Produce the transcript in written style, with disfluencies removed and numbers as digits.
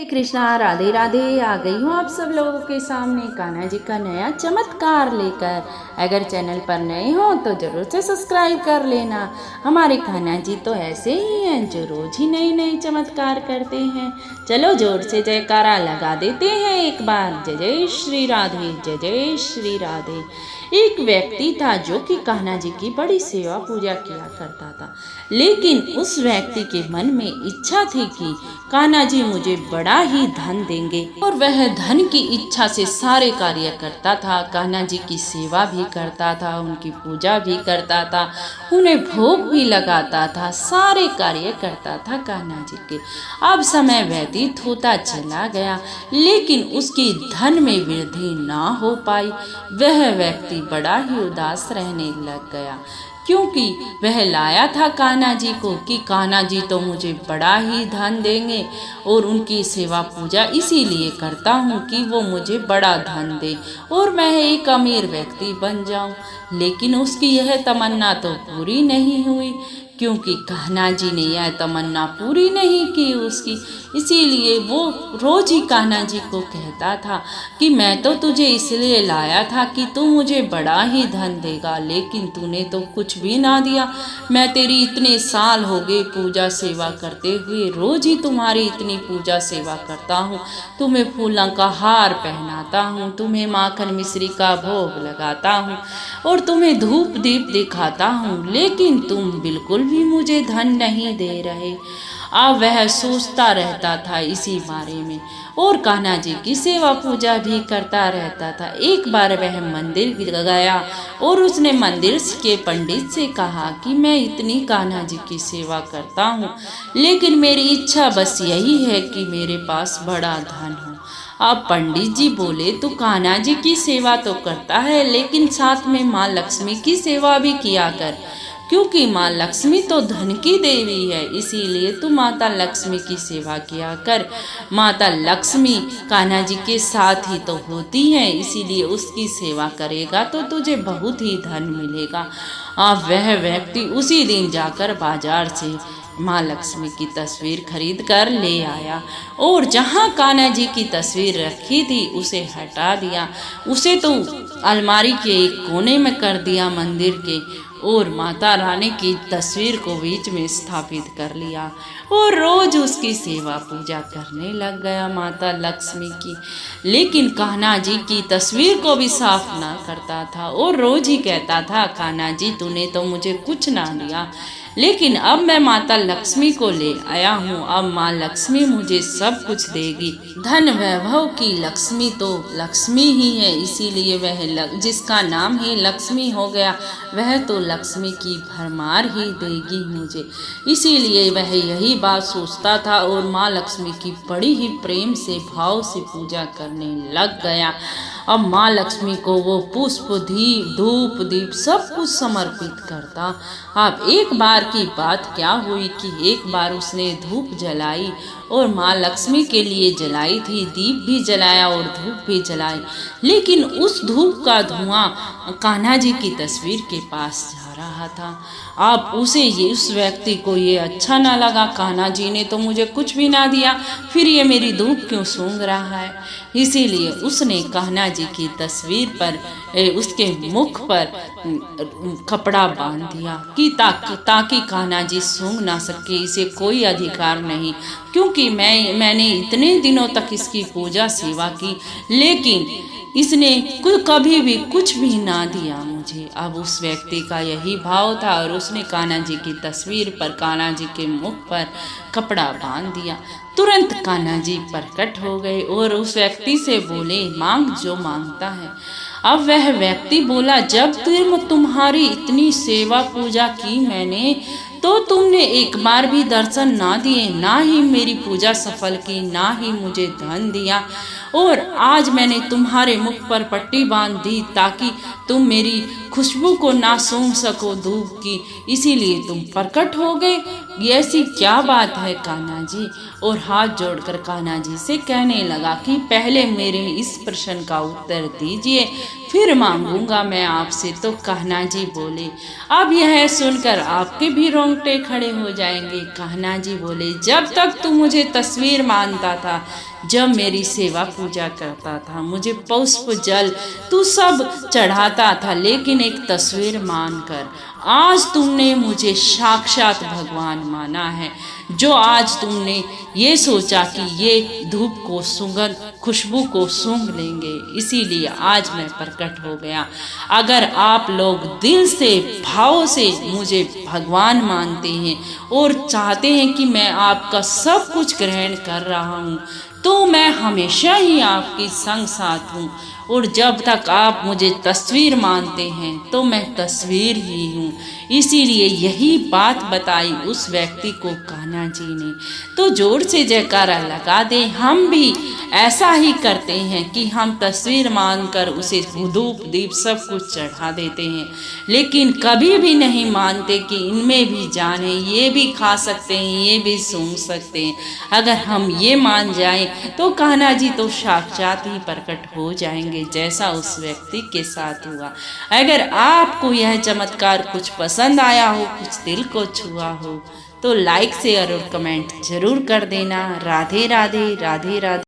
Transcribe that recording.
हरे कृष्णा, राधे राधे। आ गई हूँ आप सब लोगों के सामने कान्हा जी का नया चमत्कार लेकर। अगर चैनल पर नए हो तो जरूर से सब्सक्राइब कर लेना। हमारे कान्हा जी तो ऐसे ही हैं जो रोज ही नए नए चमत्कार करते हैं। चलो जोर से जयकारा लगा देते हैं एक बार। जय जय श्री राधे, जय जय श्री राधे। एक व्यक्ति था जो कि कान्हा जी की बड़ी सेवा पूजा किया करता था, लेकिन उस व्यक्ति के मन में इच्छा थी कि कान्हा जी मुझे बड़ा ही धन देंगे, और वह धन की इच्छा से सारे कार्य करता था। कान्हा जी की सेवा भी करता था, उनकी पूजा भी करता था, उन्हें भोग भी लगाता था, सारे कार्य करता था कान्हा जी के। अब समय व्यतीत होता चला गया, लेकिन उसकी धन में वृद्धि ना हो पाई। वह व्यक्ति बड़ा ही उदास रहने लग गया, क्योंकि वह लाया था कान्हा जी को कि कान्हा जी तो मुझे बड़ा ही धन देंगे, और उनकी सेवा पूजा इसीलिए करता हूँ कि वो मुझे बड़ा धन दे और मैं एक अमीर व्यक्ति बन जाऊँ। लेकिन उसकी यह तमन्ना तो पूरी नहीं हुई, क्योंकि कान्हा जी ने यह तमन्ना पूरी नहीं की उसकी। इसीलिए वो रोज ही कान्हा जी को कहता था कि मैं तो तुझे इसलिए लाया था कि तू मुझे बड़ा ही धन देगा, लेकिन तूने तो कुछ भी ना दिया। मैं तेरी इतने साल हो गए पूजा सेवा करते हुए, रोज ही तुम्हारी इतनी पूजा सेवा करता हूँ, तुम्हें फूलों का हार पहनाता हूँ, तुम्हें माखन मिश्री का भोग लगाता हूँ और तुम्हें धूप दीप दिखाता हूँ, लेकिन तुम बिल्कुल भी मुझे धन नहीं दे रहे। अब वह सोचता रहता था इसी बारे में, और कान्हा जी की सेवा पूजा भी करता रहता था। एक बार वह मंदिर गया और उसने मंदिर के पंडित से कहा कि मैं इतनी कान्हा जी की सेवा करता हूँ, लेकिन मेरी इच्छा बस यही है कि मेरे पास बड़ा धन हो। अब पंडित जी बोले, तू कान्हा जी की सेवा तो करता है, लेकिन साथ में माँ लक्ष्मी की सेवा भी किया कर, क्योंकि माँ लक्ष्मी तो धन की देवी है, इसीलिए तू माता लक्ष्मी की सेवा किया कर। माता लक्ष्मी कान्हा जी के साथ ही तो होती हैं, इसीलिए उसकी सेवा करेगा तो तुझे बहुत ही धन मिलेगा। अब वह व्यक्ति उसी दिन जाकर बाजार से माँ लक्ष्मी की तस्वीर खरीद कर ले आया, और जहाँ कान्हा जी की तस्वीर रखी थी उसे हटा दिया, उसे तो अलमारी के एक कोने में कर दिया मंदिर के, और माता रानी की तस्वीर को बीच में स्थापित कर लिया, और रोज उसकी सेवा पूजा करने लग गया माता लक्ष्मी की। लेकिन कान्हा जी की तस्वीर को भी साफ ना करता था, और रोज ही कहता था, कान्हा जी तूने तो मुझे कुछ ना दिया, लेकिन अब मैं माता लक्ष्मी को ले आया हूँ, अब माँ लक्ष्मी मुझे सब कुछ देगी। धन वैभव की लक्ष्मी तो लक्ष्मी ही है, इसीलिए वह जिसका नाम ही लक्ष्मी हो गया, वह तो लक्ष्मी की भरमार ही देगी मुझे। इसीलिए वह यही बात सोचता था, और माँ लक्ष्मी की बड़ी ही प्रेम से भाव से पूजा करने लग गया। अब माँ लक्ष्मी को वो पुष्प धूप दीप सब कुछ समर्पित करता। अब एक बार की बात क्या हुई कि एक बार उसने धूप जलाई, और माँ लक्ष्मी के लिए जलाई थी, दीप भी जलाया और धूप भी जलाई, लेकिन उस धूप का धुआं कान्हा जी की तस्वीर के पास जा रहा था। अब उस व्यक्ति को ये अच्छा ना लगा, कान्हा जी ने तो मुझे कुछ भी ना दिया, फिर ये मेरी धूप क्यों सूंघ रहा है। इसीलिए उसने कान्हा जी की तस्वीर पर उसके मुख पर कपड़ा बांध दिया कि ताकि कान्हा जी सूंघ ना सके, इसे कोई अधिकार नहीं, क्योंकि मैंने इतने दिनों तक इसकी पूजा सेवा की, लेकिन इसने कभी भी कुछ भी ना दिया मुझे। अब उस व्यक्ति का यही भाव था, और उसने कान्हा जी की तस्वीर पर कान्हा जी के मुख पर कपड़ा बांध दिया। तुरंत कान्हा जी प्रकट हो गए और उस व्यक्ति से बोले, मांग जो मांगता है। अब वह व्यक्ति बोला, जब तुम्हारी इतनी सेवा पूजा की मैंने, तो तुमने एक बार भी दर्शन ना दिए, ना ही मेरी पूजा सफल की, ना ही मुझे धन दिया, और आज मैंने तुम्हारे मुख पर पट्टी बांध दी ताकि तुम मेरी खुशबू को ना सूंघ सको धूप की, इसीलिए तुम प्रकट हो गए। ऐसी क्या बात है कान्हा जी? और हाथ जोड़कर कान्हा जी से कहने लगा कि पहले मेरे इस प्रश्न का उत्तर दीजिए, फिर मांगूंगा मैं आपसे। तो कान्हा जी बोले, अब यह सुनकर आपके भी रोंगटे रोंगटे खड़े हो जाएंगे। कान्हा जी बोले, जब तक तू मुझे तस्वीर मानता था, जब मेरी सेवा पूजा करता था, मुझे पुष्प जल तू सब चढ़ाता था, लेकिन एक तस्वीर मानकर आज तुमने मुझे साक्षात भगवान माना है। जो आज तुमने ये सोचा कि ये धूप को सुगंध खुशबू को सूंघ लेंगे, इसीलिए आज मैं प्रकट हो गया। अगर आप लोग दिल से भाव से मुझे भगवान मानते हैं और चाहते हैं कि मैं आपका सब कुछ ग्रहण कर रहा हूँ, तो मैं हमेशा ही आपके संग साथ हूँ। और जब तक आप मुझे तस्वीर मानते हैं तो मैं तस्वीर ही हूँ। इसीलिए यही बात बताई उस व्यक्ति को कान्हा जी ने। तो जोर से जयकारा लगा दे। हम भी ऐसा ही करते हैं कि हम तस्वीर मानकर उसे धूप दीप सब कुछ चढ़ा देते हैं, लेकिन कभी भी नहीं मानते कि इनमें भी जान है, ये भी खा सकते हैं, ये भी सूंघ सकते हैं। अगर हम ये मान जाएं तो कान्हा जी तो साक्षात ही प्रकट हो जाएंगे, जैसा उस व्यक्ति के साथ हुआ। अगर आपको यह चमत्कार कुछ पसंद आया हो, कुछ दिल को छुआ हो, तो लाइक शेयर और कमेंट जरूर कर देना। राधे राधे, राधे राधे।